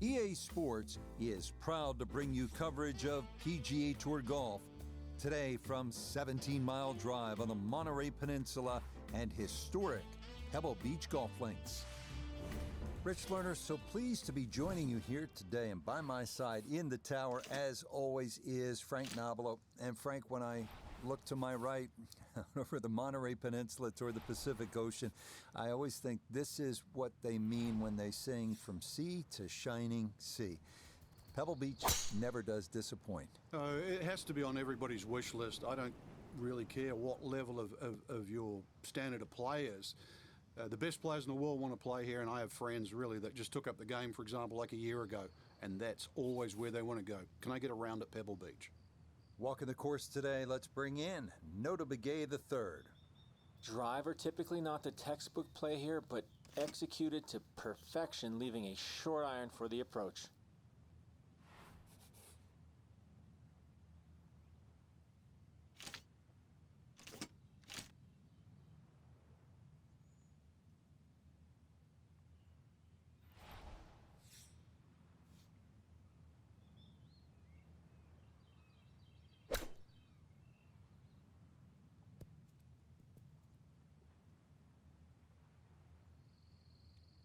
EA Sports is proud to bring you coverage of PGA Tour golf. Today from 17 Mile Drive on the Monterey Peninsula and historic Pebble Beach golf links. Rich Lerner, so pleased to be joining you here today, and by my side in the tower, as always, is Frank Nobilo. And Frank, when I look to my right over the Monterey Peninsula toward the Pacific Ocean, I always think this is what they mean when they sing "From Sea to Shining Sea." Pebble Beach never does disappoint. It has to be on everybody's wish list. I don't really care what level of your standard of play is. The best players in the world want to play here, and I have friends really that just took up the game, for example, like a year ago, and that's always where they want to go. Can I get a round at Pebble Beach? Walking the course today, let's bring in Nota Begay III. Driver typically not the textbook play here, but executed to perfection, leaving a short iron for the approach.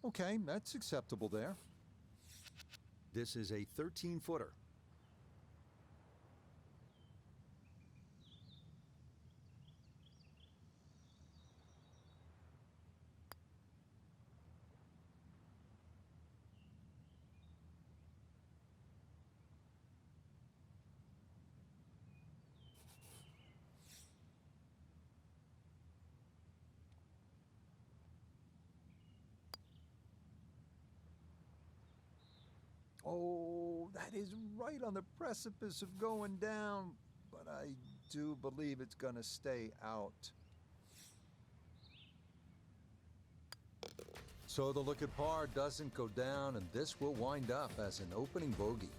Okay, that's acceptable there. This is a 13-footer. Oh, that is right on the precipice of going down, but I do believe it's going to stay out. So the look at par doesn't go down, and this will wind up as an opening bogey.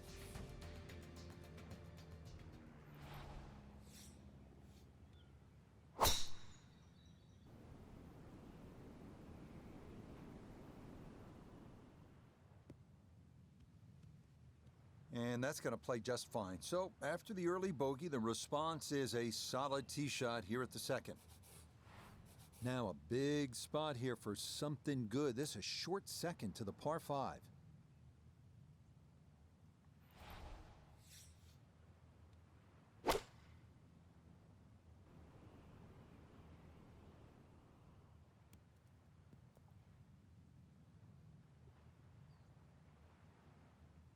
And that's going to play just fine. So after the early bogey, the response is a solid tee shot here at the second. Now a big spot here for something good. This is a short second to the par 5.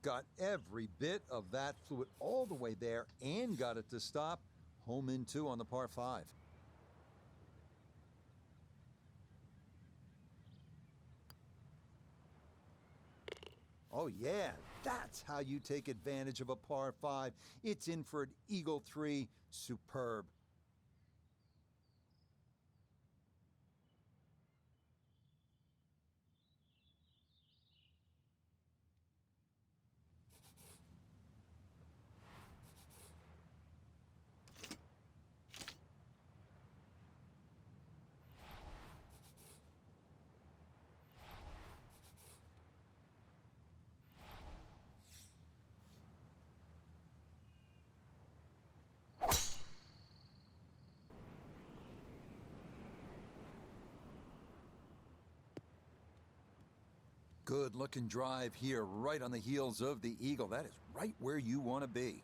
Got every bit of that, flew it all the way there and got it to stop. Home in 2 on the par 5. Oh yeah, that's how you take advantage of a par 5. It's in for an eagle 3. Superb. Good looking drive here, right on the heels of the eagle. That is right where you want to be.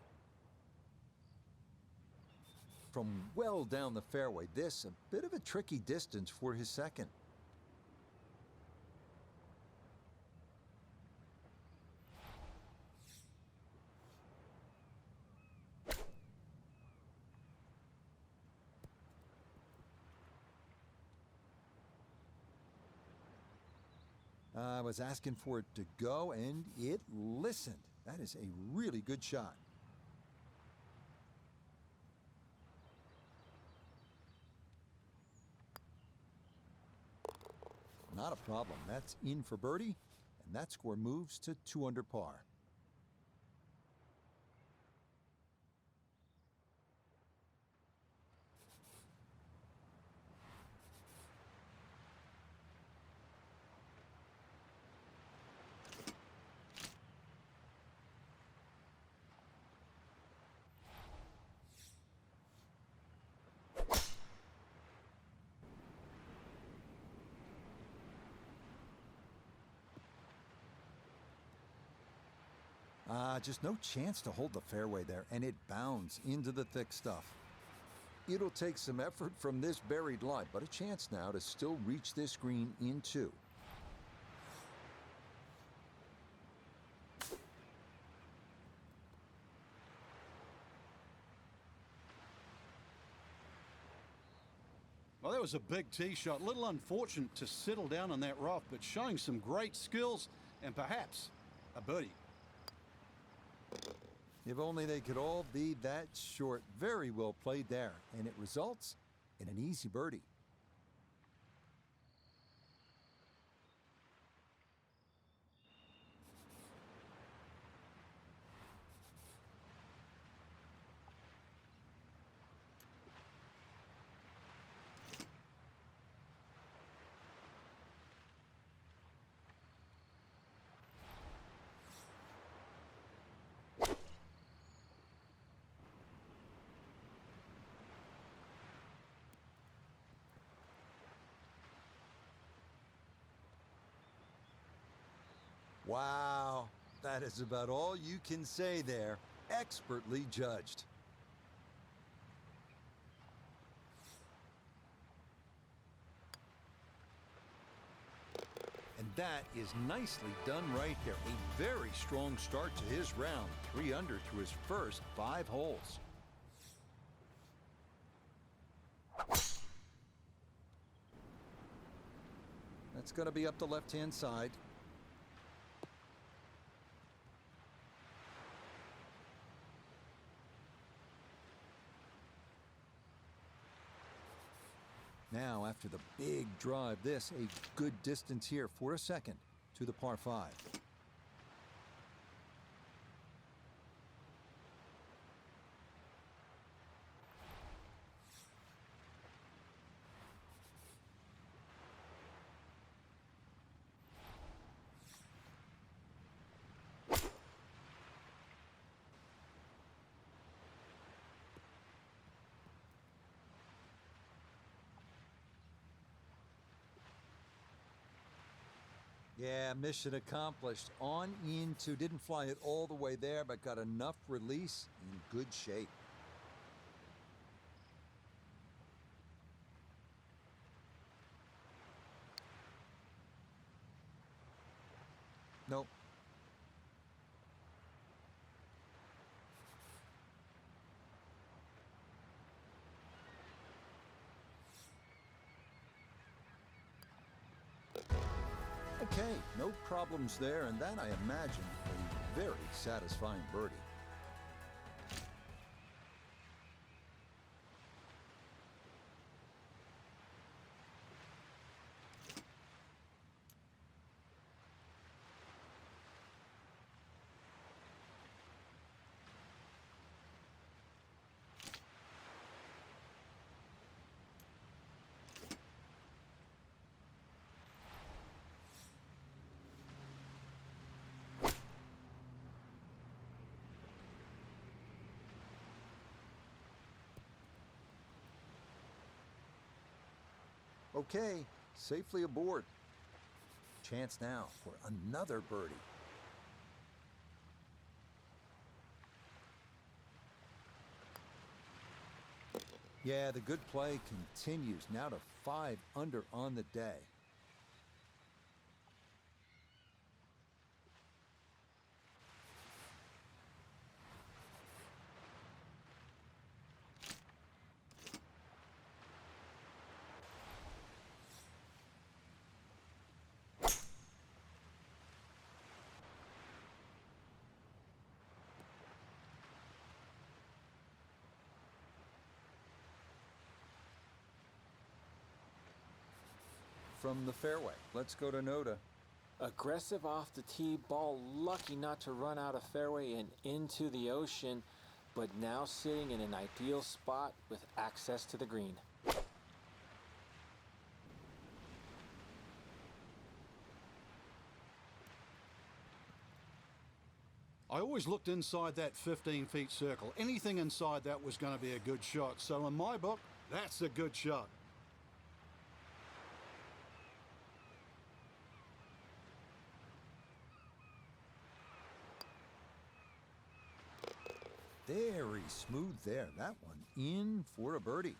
From well down the fairway, this a bit of a tricky distance for his second. I was asking for it to go, and it listened. That is a really good shot. Not a problem. That's in for birdie, and that score moves to 2 under par. Just no chance to hold the fairway there, and it bounds into the thick stuff. It'll take some effort from this buried lie, but a chance now to still reach this green in 2. Well, that was a big tee shot. Little unfortunate to settle down on that rough, but showing some great skills and perhaps a birdie. If only they could all be that short. Very well played there, and it results in an easy birdie. Wow, that is about all you can say there. Expertly judged. And that is nicely done right there. A very strong start to his round. 3 under through his first 5 holes. That's going to be up the left-hand side. Now, after the big drive, this a good distance here for a second to the par 5. Yeah, mission accomplished. On into, didn't fly it all the way there, but got enough release in good shape. Nope. Okay, no problems there, and that, I imagine, a very satisfying birdie. Okay, safely aboard. Chance now for another birdie. Yeah, the good play continues now to 5 under on the day. from the fairway. Let's go to Noda. Aggressive off the tee, ball lucky not to run out of fairway and into the ocean, but now sitting in an ideal spot with access to the green. I always looked inside that 15-feet circle. Anything inside that was going to be a good shot. So in my book, that's a good shot. Very smooth there. That one in for a birdie.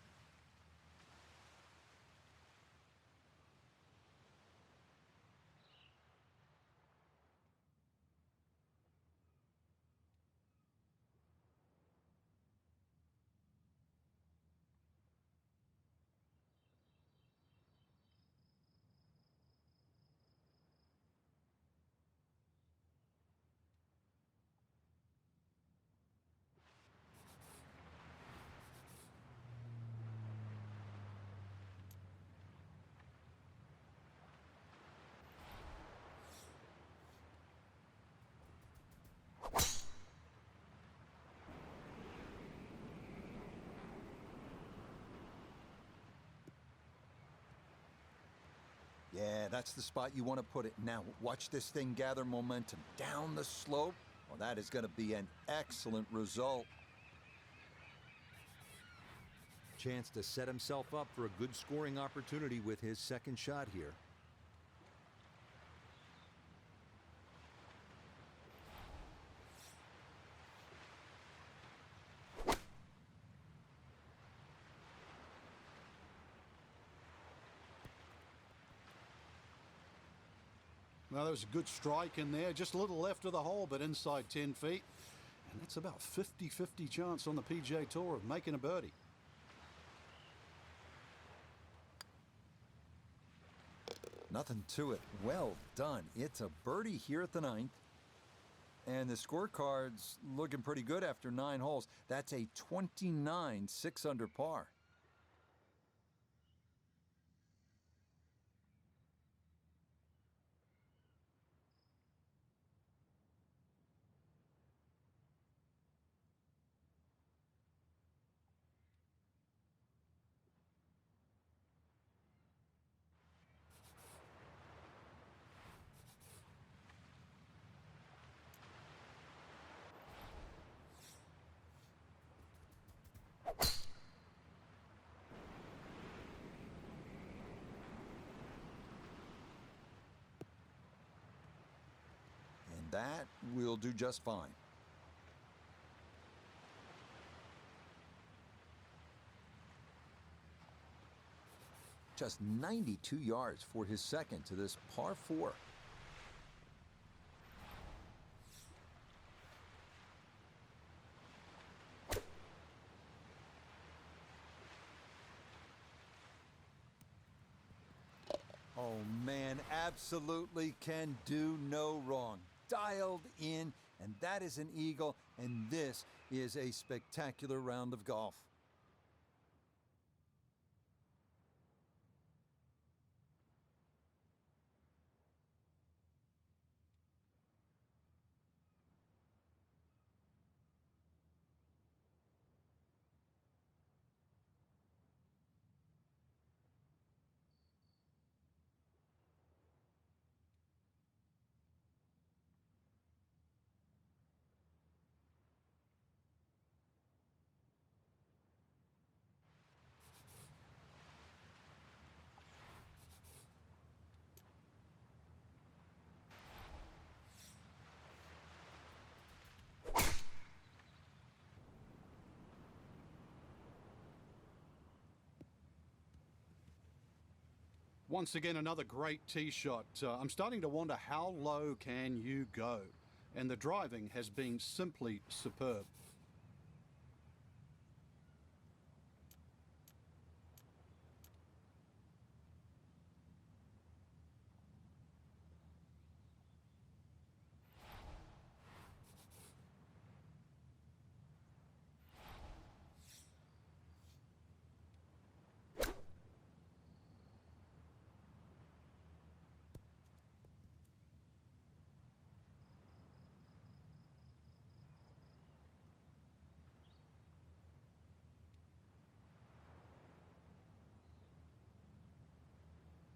Yeah, that's the spot you want to put it. Now, watch this thing gather momentum down the slope. Well, that is going to be an excellent result. Chance to set himself up for a good scoring opportunity with his second shot here. Now, there was a good strike in there, just a little left of the hole, but inside 10 feet. And that's about 50-50 chance on the PGA Tour of making a birdie. Nothing to it. Well done. It's a birdie here at the 9th. And the scorecard's looking pretty good after 9 holes. That's a 29 6 under par. That will do just fine. Just 92 yards for his second to this par 4. Oh man, absolutely can do no wrong. Dialed in, and that is an eagle, and this is a spectacular round of golf. Once again, another great tee shot. I'm starting to wonder how low can you go? And the driving has been simply superb.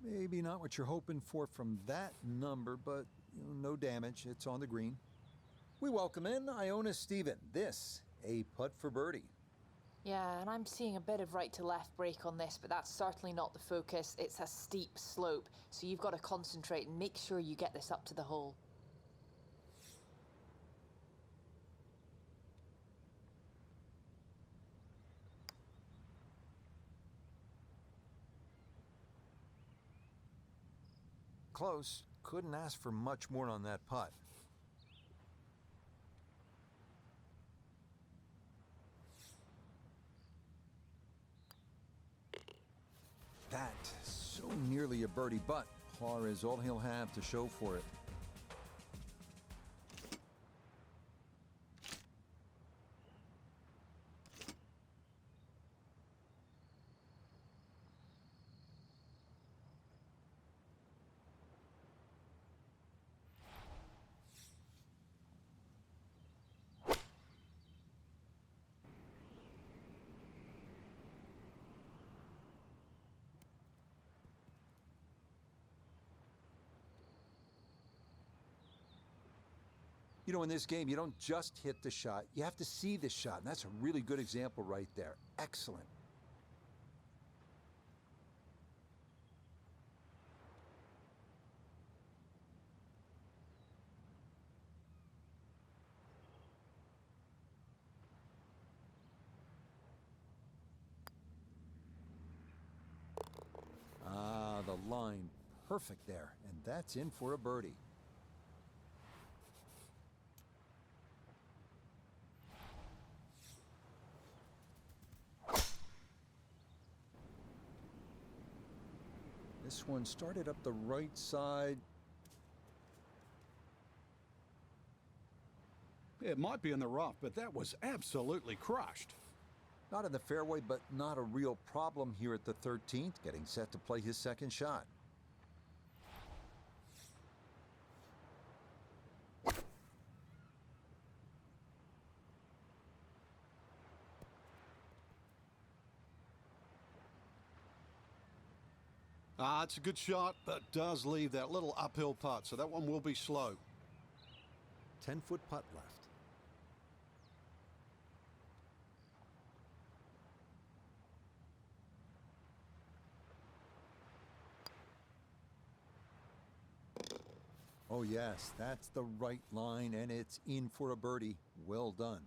Maybe not what you're hoping for from that number, but no damage. It's on the green. We welcome in Iona Stephen. This, a putt for birdie. Yeah, and I'm seeing a bit of right to left break on this, but that's certainly not the focus. It's a steep slope, so you've got to concentrate and make sure you get this up to the hole. Close. Couldn't ask for much more on that putt. That so nearly a birdie, but par is all he'll have to show for it. You know, in this game, you don't just hit the shot. You have to see the shot, and that's a really good example right there. Excellent. Ah, the line. Perfect there, and that's in for a birdie. This one started up the right side. It might be in the rough, but that was absolutely crushed. Not in the fairway, but not a real problem here at the 13th, getting set to play his second shot. It's a good shot, but does leave that little uphill putt, so that one will be slow. 10-foot putt left. Oh yes, that's the right line, and it's in for a birdie. Well done.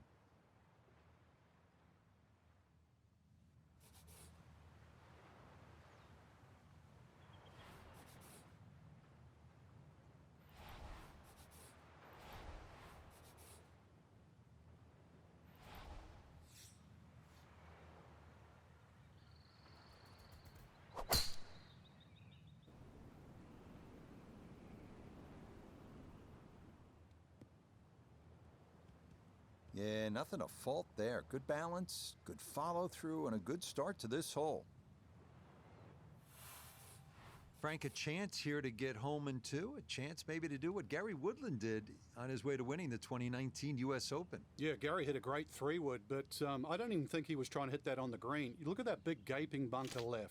Yeah, nothing to fault there. Good balance, good follow through, and a good start to this hole. Frank, a chance here to get home in two, a chance maybe to do what Gary Woodland did on his way to winning the 2019 U.S. Open. Yeah, Gary hit a great 3-wood, but I don't even think he was trying to hit that on the green. You look at that big gaping bunker left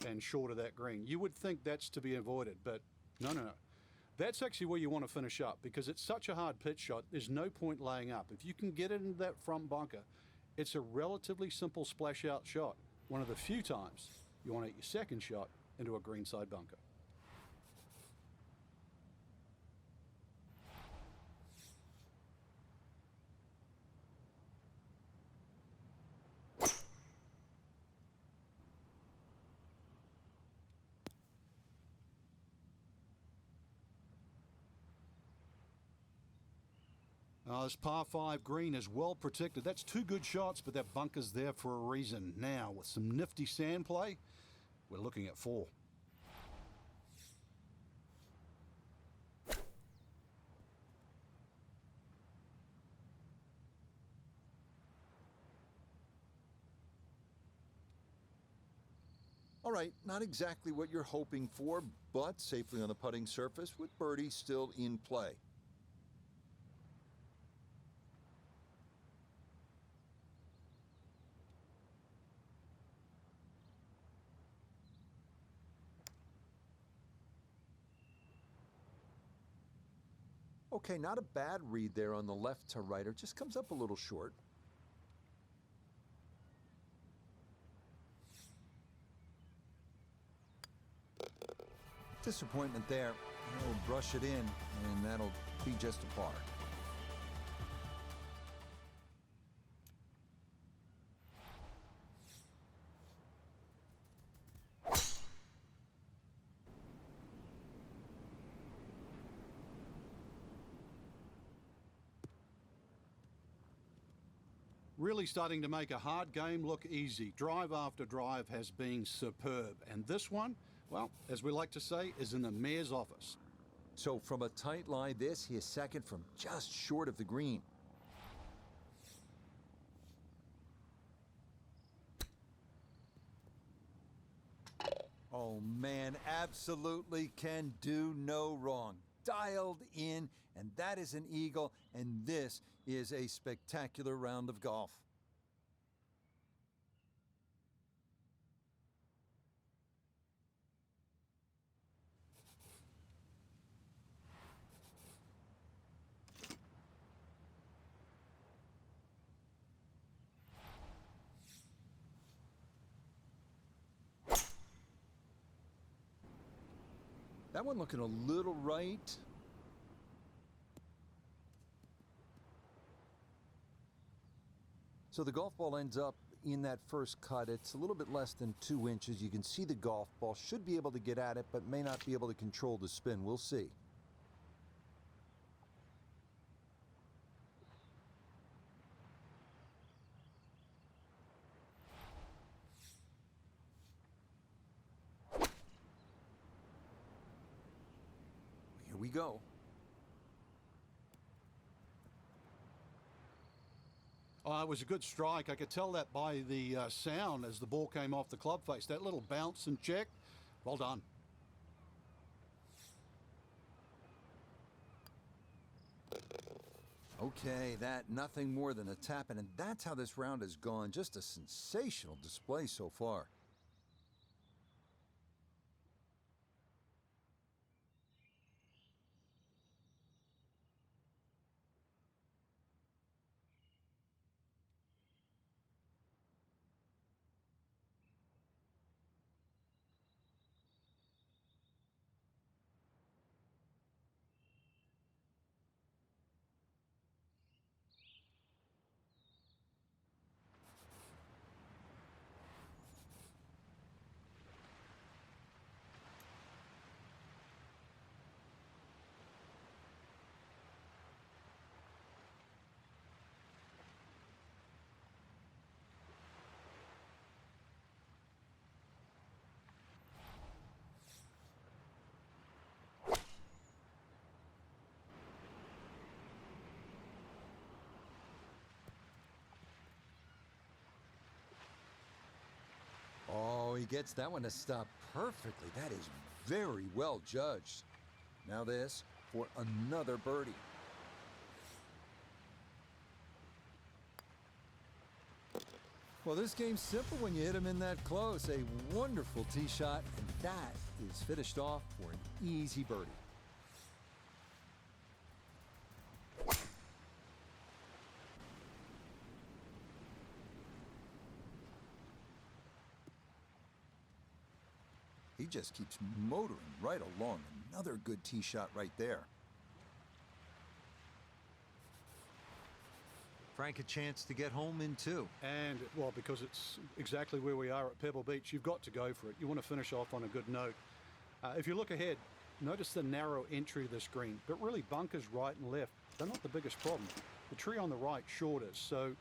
and short of that green. You would think that's to be avoided, but no. That's actually where you want to finish up because it's such a hard pitch shot. There's no point laying up. If you can get it into that front bunker, it's a relatively simple splash out shot. One of the few times you want to hit your second shot into a greenside bunker. This par 5 green is well protected. That's two good shots, but that bunker's there for a reason. Now, with some nifty sand play, we're looking at 4. All right, not exactly what you're hoping for, but safely on the putting surface with birdie still in play. Okay, not a bad read there on the left to right. It just comes up a little short. Disappointment there. He'll brush it in, and that'll be just a par. Really starting to make a hard game look easy. Drive after drive has been superb. And this one, well, as we like to say, is in the mayor's office. So from a tight lie, this, he is second from just short of the green. Oh man, absolutely can do no wrong. Dialed in, and that is an eagle, and this is a spectacular round of golf. That one looking a little right. So the golf ball ends up in that first cut. It's a little bit less than 2 inches. You can see the golf ball. Should be able to get at it, but may not be able to control the spin. We'll see. Here we go. Oh, it was a good strike. I could tell that by the sound as the ball came off the club face. That little bounce and check, well done. Okay, that nothing more than a tap, and that's how this round has gone. Just a sensational display so far. Oh, he gets that one to stop perfectly. That is very well judged. Now this for another birdie. Well, this game's simple when you hit him in that close. A wonderful tee shot, and that is finished off for an easy birdie. He just keeps motoring right along. Another good tee shot right there. Frank, a chance to get home in two. And, well, because it's exactly where we are at Pebble Beach, you've got to go for it. You want to finish off on a good note. If you look ahead, notice the narrow entry of this green, but really bunkers right and left, they're not the biggest problem. The tree on the right, shorter, so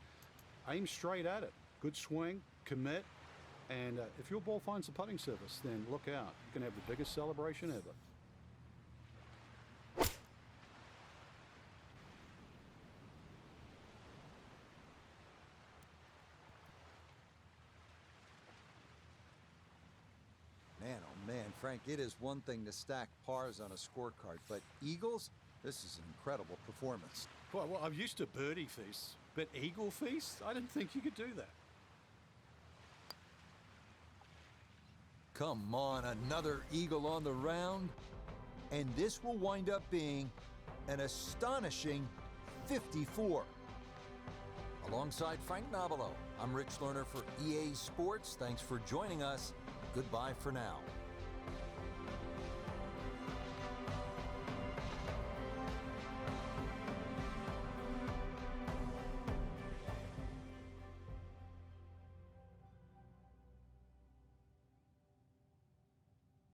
aim straight at it. Good swing, commit, and if your ball finds the putting surface, then look out. You can have the biggest celebration ever. Man, oh man, Frank, it is one thing to stack pars on a scorecard, but eagles, this is an incredible performance. Well, I'm used to birdie feasts, but eagle feast? I didn't think you could do that. Come on, another eagle on the round. And this will wind up being an astonishing 54. Alongside Frank Nobilo, I'm Rich Lerner for EA Sports. Thanks for joining us. Goodbye for now.